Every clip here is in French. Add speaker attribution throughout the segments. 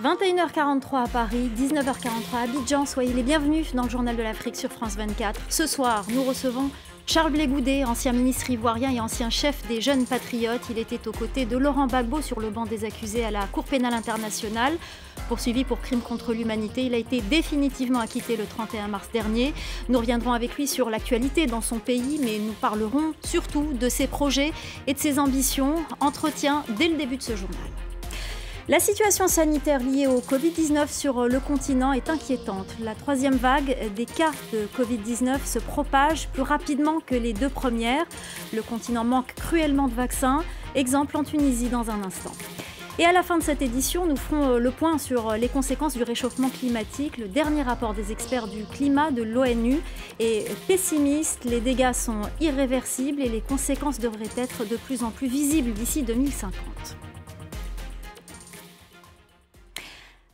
Speaker 1: 21h43 à Paris, 19h43 à Abidjan. Soyez les bienvenus dans le Journal de l'Afrique sur France 24. Ce soir, nous recevons Charles Blé Goudé, ancien ministre ivoirien et ancien chef des Jeunes Patriotes. Il était aux côtés de Laurent Gbagbo sur le banc des accusés à la Cour pénale internationale. Poursuivi pour crimes contre l'humanité, il a été définitivement acquitté le 31 mars dernier. Nous reviendrons avec lui sur l'actualité dans son pays, mais nous parlerons surtout de ses projets et de ses ambitions. Entretien dès le début de ce journal. La situation sanitaire liée au Covid-19 sur le continent est inquiétante. La troisième vague des cas de Covid-19 se propage plus rapidement que les deux premières. Le continent manque cruellement de vaccins. Exemple en Tunisie dans un instant. Et à la fin de cette édition, nous ferons le point sur les conséquences du réchauffement climatique. Le dernier rapport des experts du climat de l'ONU est pessimiste. Les dégâts sont irréversibles et les conséquences devraient être de plus en plus visibles d'ici 2050.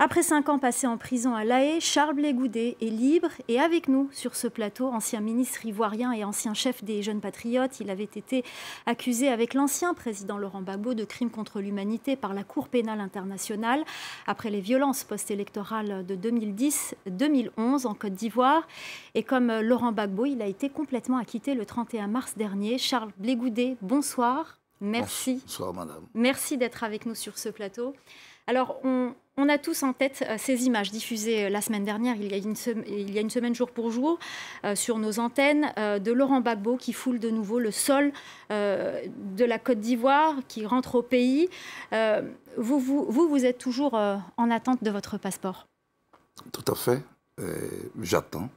Speaker 1: Après 5 ans passés en prison à La Haye, Charles Blé Goudé est libre et avec nous sur ce plateau, ancien ministre ivoirien et ancien chef des Jeunes Patriotes. Il avait été accusé avec l'ancien président Laurent Gbagbo de crimes contre l'humanité par la Cour pénale internationale après les violences post-électorales de 2010-2011 en Côte d'Ivoire. Et comme Laurent Gbagbo, il a été complètement acquitté le 31 mars dernier. Charles Blé Goudé, bonsoir. Merci.
Speaker 2: Bonsoir, madame.
Speaker 1: Merci d'être avec nous sur ce plateau. Alors, on a tous en tête ces images diffusées la semaine dernière, il y a une semaine jour pour jour, sur nos antennes, de Laurent Gbagbo qui foule de nouveau le sol de la Côte d'Ivoire, qui rentre au pays. Vous êtes toujours en attente de votre passeport?
Speaker 2: Tout à fait. J'attends.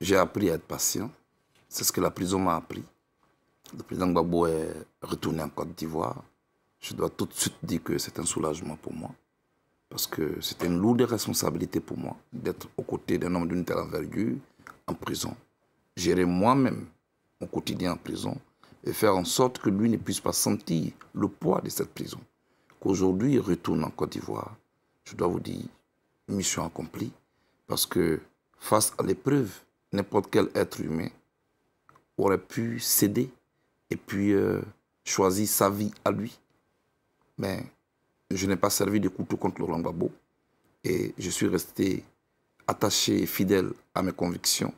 Speaker 2: J'ai appris à être patient. C'est ce que la prison m'a appris. Le président Gbagbo est retourné en Côte d'Ivoire. Je dois tout de suite dire que c'est un soulagement pour moi. Parce que c'était une lourde responsabilité pour moi d'être aux côtés d'un homme d'une telle envergure en prison. Gérer moi-même mon quotidien en prison et faire en sorte que lui ne puisse pas sentir le poids de cette prison. Qu'aujourd'hui, il retourne en Côte d'Ivoire. Je dois vous dire, mission accomplie. Parce que face à l'épreuve, n'importe quel être humain aurait pu céder et puis choisir sa vie à lui. Mais je n'ai pas servi de couteau contre Laurent Gbagbo et je suis resté attaché et fidèle à mes convictions.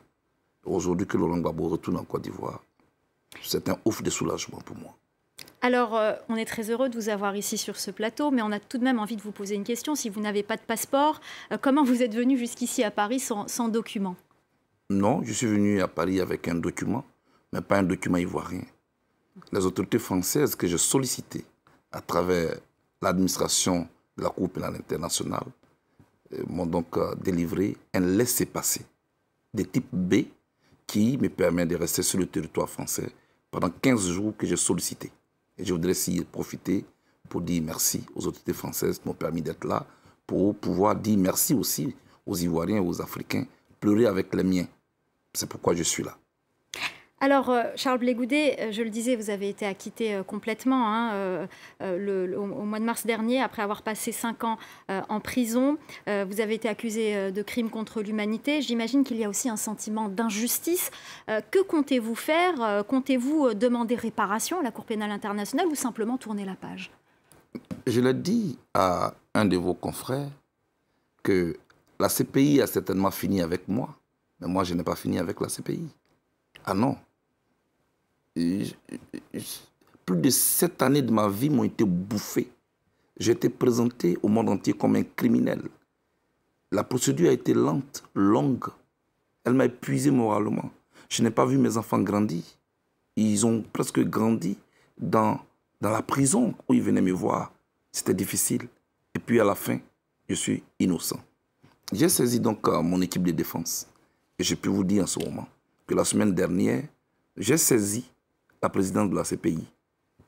Speaker 2: Aujourd'hui que Laurent Gbagbo retourne en Côte d'Ivoire, c'est un ouf de soulagement pour moi.
Speaker 1: Alors, on est très heureux de vous avoir ici sur ce plateau, mais on a tout de même envie de vous poser une question. Si vous n'avez pas de passeport, comment vous êtes venu jusqu'ici à Paris sans document?
Speaker 2: Non, je suis venu à Paris avec un document, mais pas un document ivoirien. Les autorités françaises que j'ai sollicitées à travers l'administration de la Cour pénale internationale m'ont donc délivré un laissez-passer de type B qui me permet de rester sur le territoire français pendant 15 jours que j'ai sollicité. Et je voudrais s'y profiter pour dire merci aux autorités françaises qui m'ont permis d'être là, pour pouvoir dire merci aussi aux Ivoiriens et aux Africains, pleurer avec les miens. C'est pourquoi je suis là.
Speaker 1: Alors, Charles Blé Goudé, je le disais, vous avez été acquitté complètement au mois de mars dernier, après avoir passé 5 ans en prison. Vous avez été accusé de crimes contre l'humanité. J'imagine qu'il y a aussi un sentiment d'injustice. Que comptez-vous faire? Comptez-vous demander réparation à la Cour pénale internationale ou simplement tourner la page?
Speaker 2: Je l'ai dit à un de vos confrères que la CPI a certainement fini avec moi, mais moi, je n'ai pas fini avec la CPI. Ah non. Plus de 7 années de ma vie m'ont été bouffées. J'ai été présenté au monde entier comme un criminel. La procédure a été lente, longue. Elle m'a épuisé moralement. Je n'ai pas vu mes enfants grandir. Ils ont presque grandi dans la prison où ils venaient me voir. C'était difficile. Et puis à la fin, je suis innocent. J'ai saisi donc mon équipe de défense. Et je peux vous dire en ce moment que la semaine dernière, j'ai saisi la présidente de la CPI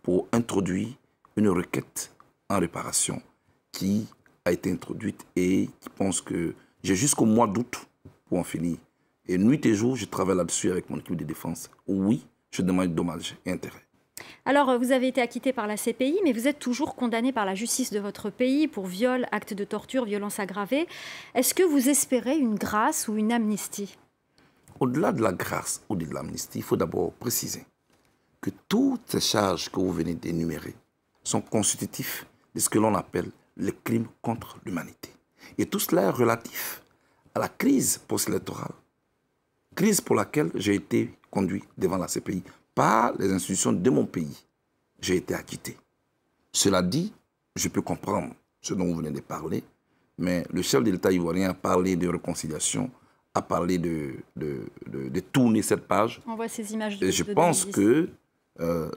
Speaker 2: pour introduire une requête en réparation qui a été introduite et qui pense que j'ai jusqu'au mois d'août pour en finir. Et nuit et jour, je travaille là-dessus avec mon équipe de défense. Oui, je demande dommages et intérêts.
Speaker 1: Alors, vous avez été acquitté par la CPI, mais vous êtes toujours condamné par la justice de votre pays pour viol, acte de torture, violence aggravée. Est-ce que vous espérez une grâce ou une amnistie?
Speaker 2: Au-delà de la grâce ou de l'amnistie, il faut d'abord préciser que toutes ces charges que vous venez d'énumérer sont constitutifs de ce que l'on appelle les crimes contre l'humanité. Et tout cela est relatif à la crise post-électorale, crise pour laquelle j'ai été conduit devant la CPI par les institutions de mon pays. J'ai été acquitté. Cela dit, je peux comprendre ce dont vous venez de parler, mais le chef de l'État ivoirien a parlé de réconciliation, a parlé de tourner cette page.
Speaker 1: On voit ces images de
Speaker 2: Et je pense que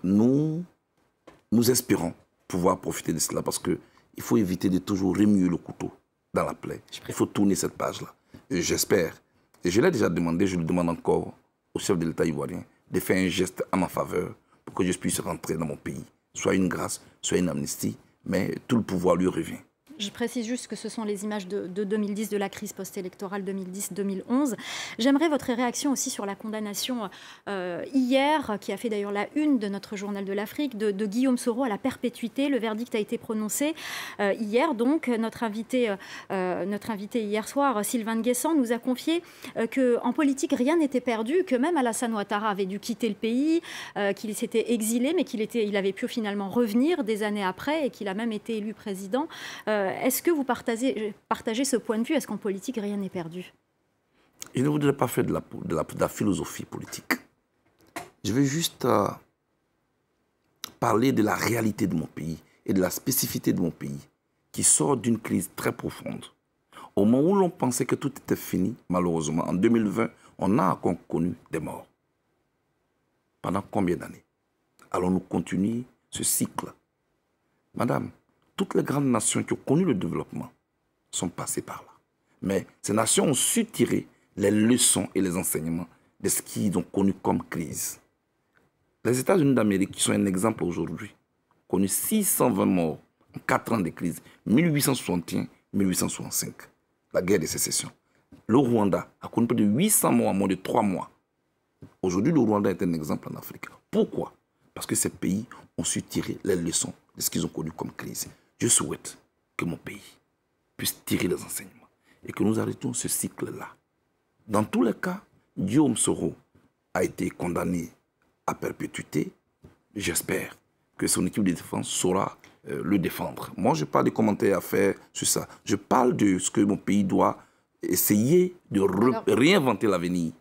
Speaker 2: nous espérons pouvoir profiter de cela parce qu'il faut éviter de toujours remuer le couteau dans la plaie. Il faut tourner cette page-là. Et j'espère, et je l'ai déjà demandé, je le demande encore au chef de l'État ivoirien, de faire un geste à ma faveur pour que je puisse rentrer dans mon pays. Soit une grâce, soit une amnistie, mais tout le pouvoir lui revient.
Speaker 1: Je précise juste que ce sont les images de 2010, de la crise post-électorale 2010-2011. J'aimerais votre réaction aussi sur la condamnation hier, qui a fait d'ailleurs la une de notre journal de l'Afrique, de Guillaume Soro à la perpétuité. Le verdict a été prononcé hier. Donc, notre invité hier soir, Sylvain Nguessan, nous a confié qu'en politique, rien n'était perdu, que même Alassane Ouattara avait dû quitter le pays, qu'il s'était exilé, mais qu'il avait pu finalement revenir des années après et qu'il a même été élu président. Est-ce que vous partagez ce point de vue? Est-ce qu'en politique, rien n'est perdu?
Speaker 2: Je ne voudrais pas faire de la philosophie politique. Je veux juste parler de la réalité de mon pays et de la spécificité de mon pays qui sort d'une crise très profonde. Au moment où l'on pensait que tout était fini, malheureusement, en 2020, on a encore connu des morts. Pendant combien d'années allons-nous continuer ce cycle? Madame, toutes les grandes nations qui ont connu le développement sont passées par là. Mais ces nations ont su tirer les leçons et les enseignements de ce qu'ils ont connu comme crise. Les États-Unis d'Amérique, qui sont un exemple aujourd'hui, ont connu 620 morts en 4 ans de crise, 1861-1865, la guerre de sécession. Le Rwanda a connu près de 800 morts en moins de 3 mois. Aujourd'hui, le Rwanda est un exemple en Afrique. Pourquoi? Parce que ces pays ont su tirer les leçons de ce qu'ils ont connu comme crise. Je souhaite que mon pays puisse tirer les enseignements et que nous arrêtions ce cycle-là. Dans tous les cas, Guillaume Soro a été condamné à perpétuité. J'espère que son équipe de défense saura le défendre. Moi, je n'ai pas de commentaires à faire sur ça. Je parle de ce que mon pays doit essayer de réinventer l'avenir.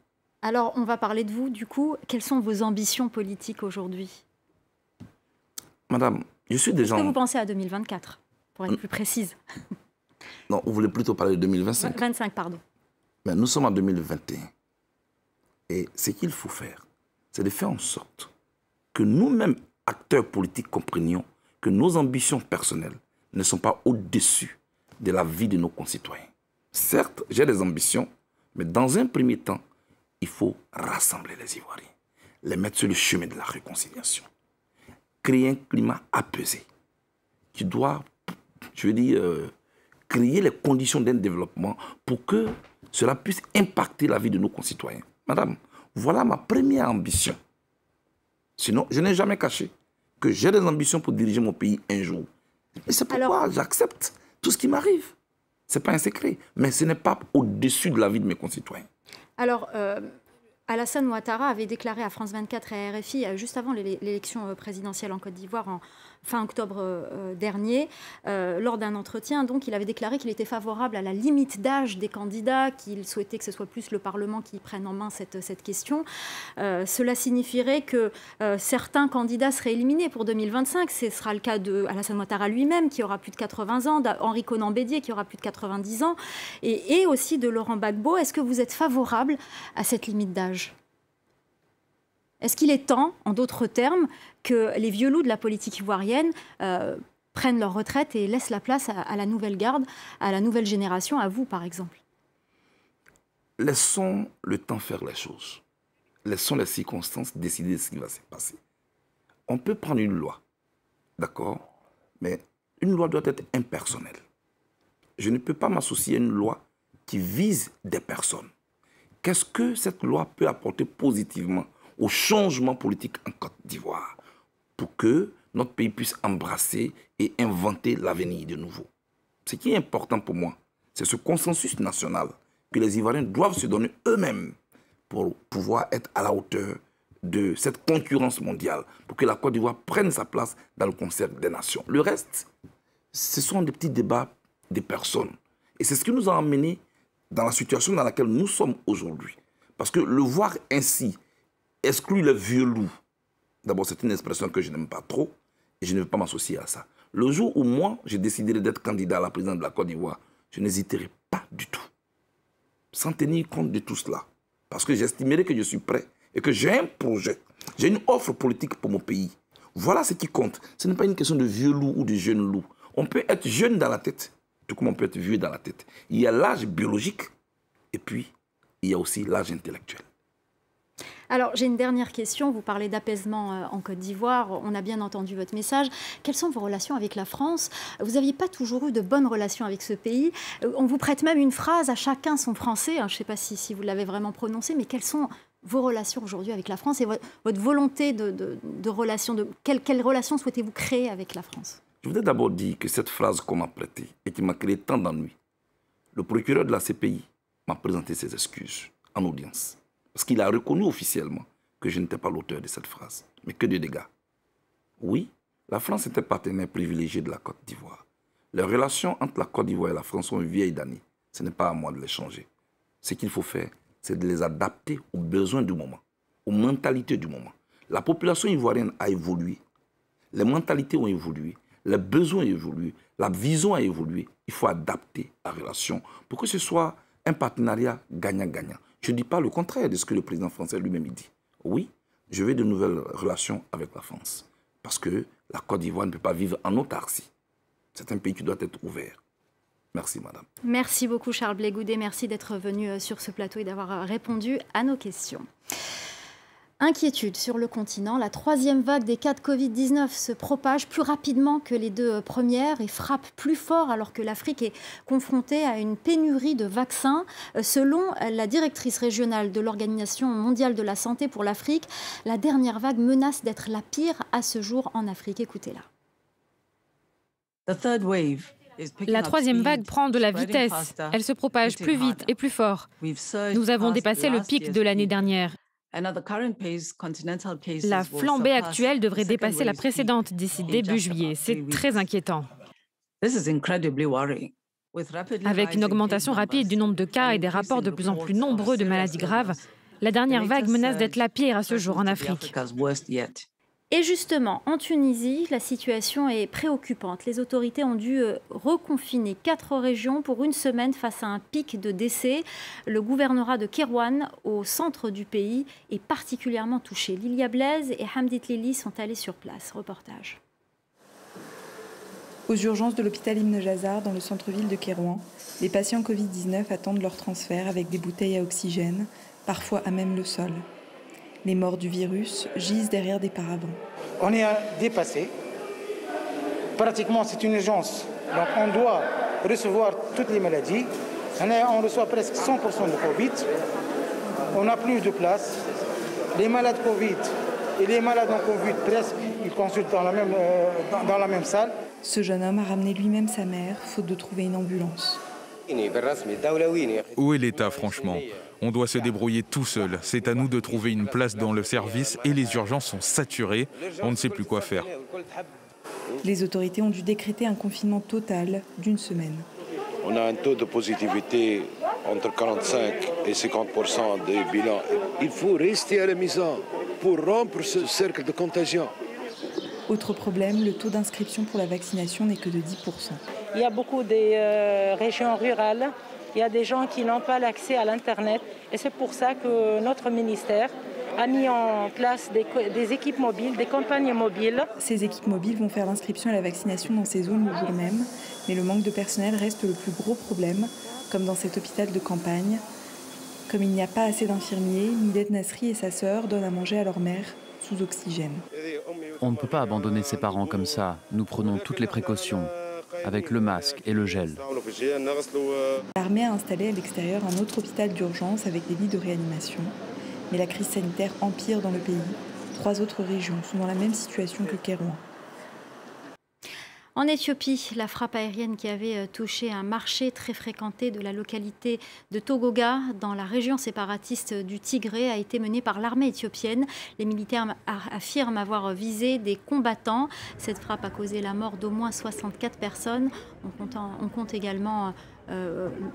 Speaker 1: Alors, on va parler de vous, du coup. Quelles sont vos ambitions politiques aujourd'hui?
Speaker 2: Madame, je suis déjà...
Speaker 1: Est-ce que vous pensez à 2024, pour être plus précise?
Speaker 2: Non, vous voulez plutôt parler de 2025?
Speaker 1: 25, pardon.
Speaker 2: Mais nous sommes en 2021. Et ce qu'il faut faire, c'est de faire en sorte que nous-mêmes, acteurs politiques, comprenions que nos ambitions personnelles ne sont pas au-dessus de la vie de nos concitoyens. Certes, j'ai des ambitions, mais dans un premier temps, il faut rassembler les Ivoiriens, les mettre sur le chemin de la réconciliation, créer un climat apaisé qui doit, je veux dire, créer les conditions d'un développement pour que cela puisse impacter la vie de nos concitoyens. Madame, voilà ma première ambition. Sinon, je n'ai jamais caché que j'ai des ambitions pour diriger mon pays un jour. Et c'est pourquoi j'accepte tout ce qui m'arrive. Ce n'est pas un secret, mais ce n'est pas au-dessus de la vie de mes concitoyens.
Speaker 1: Alors, Alassane Ouattara avait déclaré à France 24 et à RFI, juste avant l'élection présidentielle en Côte d'Ivoire, en fin octobre dernier, lors d'un entretien, donc, il avait déclaré qu'il était favorable à la limite d'âge des candidats, qu'il souhaitait que ce soit plus le Parlement qui prenne en main cette question. Cela signifierait que certains candidats seraient éliminés pour 2025. Ce sera le cas d'Alassane Ouattara lui-même, qui aura plus de 80 ans, d'Henri Konan Bédié, qui aura plus de 90 ans, et aussi de Laurent Gbagbo. Est-ce que vous êtes favorable à cette limite d'âge ? Est-ce qu'il est temps, en d'autres termes, que les vieux loups de la politique ivoirienne prennent leur retraite et laissent la place à la nouvelle garde, à la nouvelle génération, à vous par exemple?
Speaker 2: Laissons le temps faire les choses. Laissons les circonstances décider de ce qui va se passer. On peut prendre une loi, d'accord, mais une loi doit être impersonnelle. Je ne peux pas m'associer à une loi qui vise des personnes. Qu'est-ce que cette loi peut apporter positivement au changement politique en Côte d'Ivoire pour que notre pays puisse embrasser et inventer l'avenir de nouveau? Ce qui est important pour moi, c'est ce consensus national que les Ivoiriens doivent se donner eux-mêmes pour pouvoir être à la hauteur de cette concurrence mondiale, pour que la Côte d'Ivoire prenne sa place dans le concert des nations. Le reste, Ce sont des petits débats des personnes. Et c'est ce qui nous a amenés dans la situation dans laquelle nous sommes aujourd'hui. Parce que le voir ainsi exclut le vieux loup. D'abord, c'est une expression que je n'aime pas trop et je ne veux pas m'associer à ça. Le jour où moi, j'ai décidé d'être candidat à la présidence de la Côte d'Ivoire, je n'hésiterai pas du tout, sans tenir compte de tout cela. Parce que j'estimerai que je suis prêt et que j'ai un projet, j'ai une offre politique pour mon pays. Voilà ce qui compte. Ce n'est pas une question de vieux loup ou de jeune loup. On peut être jeune dans la tête, tout comme on peut être vieux dans la tête. Il y a l'âge biologique et puis il y a aussi l'âge intellectuel.
Speaker 1: Alors, j'ai une dernière question. Vous parlez d'apaisement en Côte d'Ivoire. On a bien entendu votre message. Quelles sont vos relations avec la France? Vous n'aviez pas toujours eu de bonnes relations avec ce pays. On vous prête même une phrase, à chacun son français. Je ne sais pas si vous l'avez vraiment prononcée, mais quelles sont vos relations aujourd'hui avec la France et votre volonté de relation? Quelle relation souhaitez-vous créer avec la France?
Speaker 2: Je voudrais d'abord dire que cette phrase qu'on m'a prêtée et qui m'a créé tant d'ennuis, le procureur de la CPI m'a présenté ses excuses en audience. Parce qu'il a reconnu officiellement que je n'étais pas l'auteur de cette phrase. Mais que de dégâts. Oui, la France était partenaire privilégié de la Côte d'Ivoire. Les relations entre la Côte d'Ivoire et la France sont vieilles d'années. Ce n'est pas à moi de les changer. Ce qu'il faut faire, c'est de les adapter aux besoins du moment, aux mentalités du moment. La population ivoirienne a évolué. Les mentalités ont évolué. Les besoins ont évolué. La vision a évolué. Il faut adapter la relation pour que ce soit un partenariat gagnant-gagnant. Je ne dis pas le contraire de ce que le président français lui-même dit. Oui, je veux de nouvelles relations avec la France. Parce que la Côte d'Ivoire ne peut pas vivre en autarcie. C'est un pays qui doit être ouvert. Merci, madame.
Speaker 1: Merci beaucoup, Charles Blé Goudet. Merci d'être venu sur ce plateau et d'avoir répondu à nos questions. Inquiétude sur le continent. La troisième vague des cas de Covid-19 se propage plus rapidement que les deux premières et frappe plus fort alors que l'Afrique est confrontée à une pénurie de vaccins. Selon la directrice régionale de l'Organisation mondiale de la santé pour l'Afrique, la dernière vague menace d'être la pire à ce jour en Afrique. Écoutez-la.
Speaker 3: La troisième vague prend de la vitesse. Elle se propage plus vite et plus fort. Nous avons dépassé le pic de l'année dernière. La flambée actuelle devrait dépasser la précédente d'ici début juillet. C'est très inquiétant. Avec une augmentation rapide du nombre de cas et des rapports de plus en plus nombreux de maladies graves, la dernière vague menace d'être la pire à ce jour en Afrique.
Speaker 1: Et justement, en Tunisie, la situation est préoccupante. Les autorités ont dû reconfiner 4 régions pour une semaine face à un pic de décès. Le gouvernorat de Kérouane, au centre du pays, est particulièrement touché. Lilia Blaise et Hamdit Lili sont allés sur place. Reportage.
Speaker 4: Aux urgences de l'hôpital Ibn Jazar, dans le centre-ville de Kérouan, les patients Covid-19 attendent leur transfert avec des bouteilles à oxygène, parfois à même le sol. Les morts du virus gisent derrière des paravents.
Speaker 5: On est dépassé. Pratiquement, c'est une urgence. Donc, on doit recevoir toutes les maladies. On reçoit presque 100% de Covid. On n'a plus de place. Les malades Covid et les malades non Covid, presque, ils consultent dans la même salle.
Speaker 4: Ce jeune homme a ramené lui-même sa mère, faute de trouver une ambulance.
Speaker 6: Où est l'État, franchement ? On doit se débrouiller tout seul. C'est à nous de trouver une place dans le service et les urgences sont saturées. On ne sait plus quoi faire.
Speaker 4: Les autorités ont dû décréter un confinement total d'une semaine.
Speaker 7: On a un taux de positivité entre 45 et 50% des bilans. Il faut rester à la maison pour rompre ce cercle de contagion.
Speaker 4: Autre problème, le taux d'inscription pour la vaccination n'est que de 10%.
Speaker 8: Il y a beaucoup de régions rurales. Il y a des gens qui n'ont pas l'accès à l'Internet. Et c'est pour ça que notre ministère a mis en place des équipes mobiles, des campagnes mobiles.
Speaker 4: Ces équipes mobiles vont faire l'inscription à la vaccination dans ces zones le jour même. Mais le manque de personnel reste le plus gros problème, comme dans cet hôpital de campagne. Comme il n'y a pas assez d'infirmiers, Midet Nasri et sa sœur donnent à manger à leur mère sous oxygène.
Speaker 9: On ne peut pas abandonner ses parents comme ça. Nous prenons toutes les précautions, avec le masque et le gel.
Speaker 4: L'armée a installé à l'extérieur un autre hôpital d'urgence avec des lits de réanimation. Mais la crise sanitaire empire dans le pays. 3 autres régions sont dans la même situation que Kérouan.
Speaker 1: En Éthiopie, la frappe aérienne qui avait touché un marché très fréquenté de la localité de Togoga, dans la région séparatiste du Tigré, a été menée par l'armée éthiopienne. Les militaires affirment avoir visé des combattants. Cette frappe a causé la mort d'au moins 64 personnes. On compte également,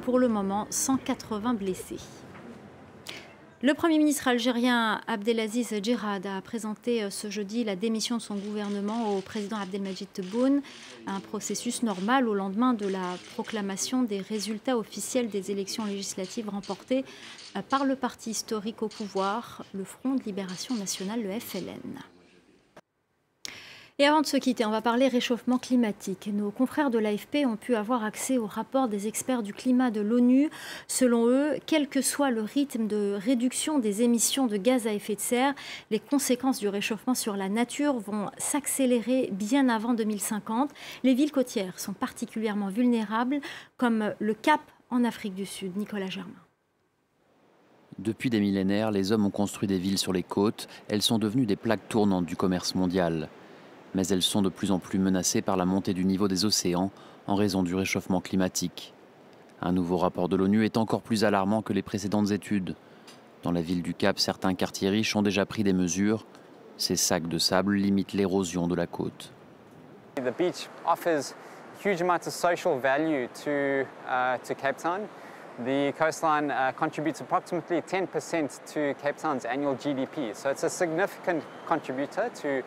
Speaker 1: pour le moment, 180 blessés. Le Premier ministre algérien Abdelaziz Djihad a présenté ce jeudi la démission de son gouvernement au président Abdelmadjid Tebboune, un processus normal au lendemain de la proclamation des résultats officiels des élections législatives remportées par le parti historique au pouvoir, le Front de Libération Nationale, le FLN. Et avant de se quitter, on va parler réchauffement climatique. Nos confrères de l'AFP ont pu avoir accès au rapport des experts du climat de l'ONU. Selon eux, quel que soit le rythme de réduction des émissions de gaz à effet de serre, les conséquences du réchauffement sur la nature vont s'accélérer bien avant 2050. Les villes côtières sont particulièrement vulnérables, comme le Cap en Afrique du Sud. Nicolas Germain.
Speaker 9: Depuis des millénaires, les hommes ont construit des villes sur les côtes. Elles sont devenues des plaques tournantes du commerce mondial. Mais elles sont de plus en plus menacées par la montée du niveau des océans en raison du réchauffement climatique. Un nouveau rapport de l'ONU est encore plus alarmant que les précédentes études. Dans la ville du Cap, certains quartiers riches ont déjà pris des mesures. Ces sacs de sable limitent l'érosion de la côte.
Speaker 10: The beach offers huge amounts of social value to Cape Town. The coastline contributes approximately 10% to Cape Town's annual GDP. So it's a significant contributor to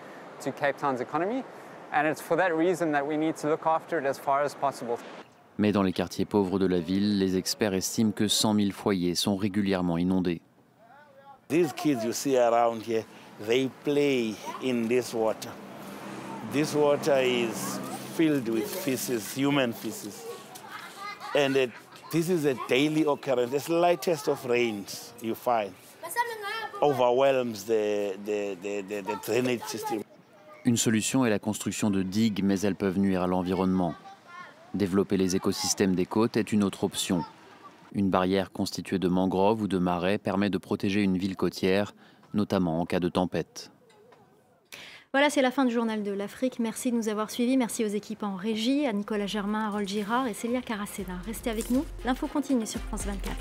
Speaker 10: Cape Town's economy, and it's for that reason that we need to look after it as far as possible.
Speaker 9: Mais dans les quartiers pauvres de la ville, les experts estiment que 100 000 foyers sont régulièrement inondés.
Speaker 11: These kids you see around here, they play in this water. This water is filled with feces, human feces, and this is a daily occurrence. The slightest of rains you find overwhelms the drainage system.
Speaker 9: Une solution est la construction de digues, mais elles peuvent nuire à l'environnement. Développer les écosystèmes des côtes est une autre option. Une barrière constituée de mangroves ou de marais permet de protéger une ville côtière, notamment en cas de tempête.
Speaker 1: Voilà, c'est la fin du Journal de l'Afrique. Merci de nous avoir suivis. Merci aux équipes en régie, à Nicolas Germain, Harold Girard et Célia Caracena. Restez avec nous, l'info continue sur France 24.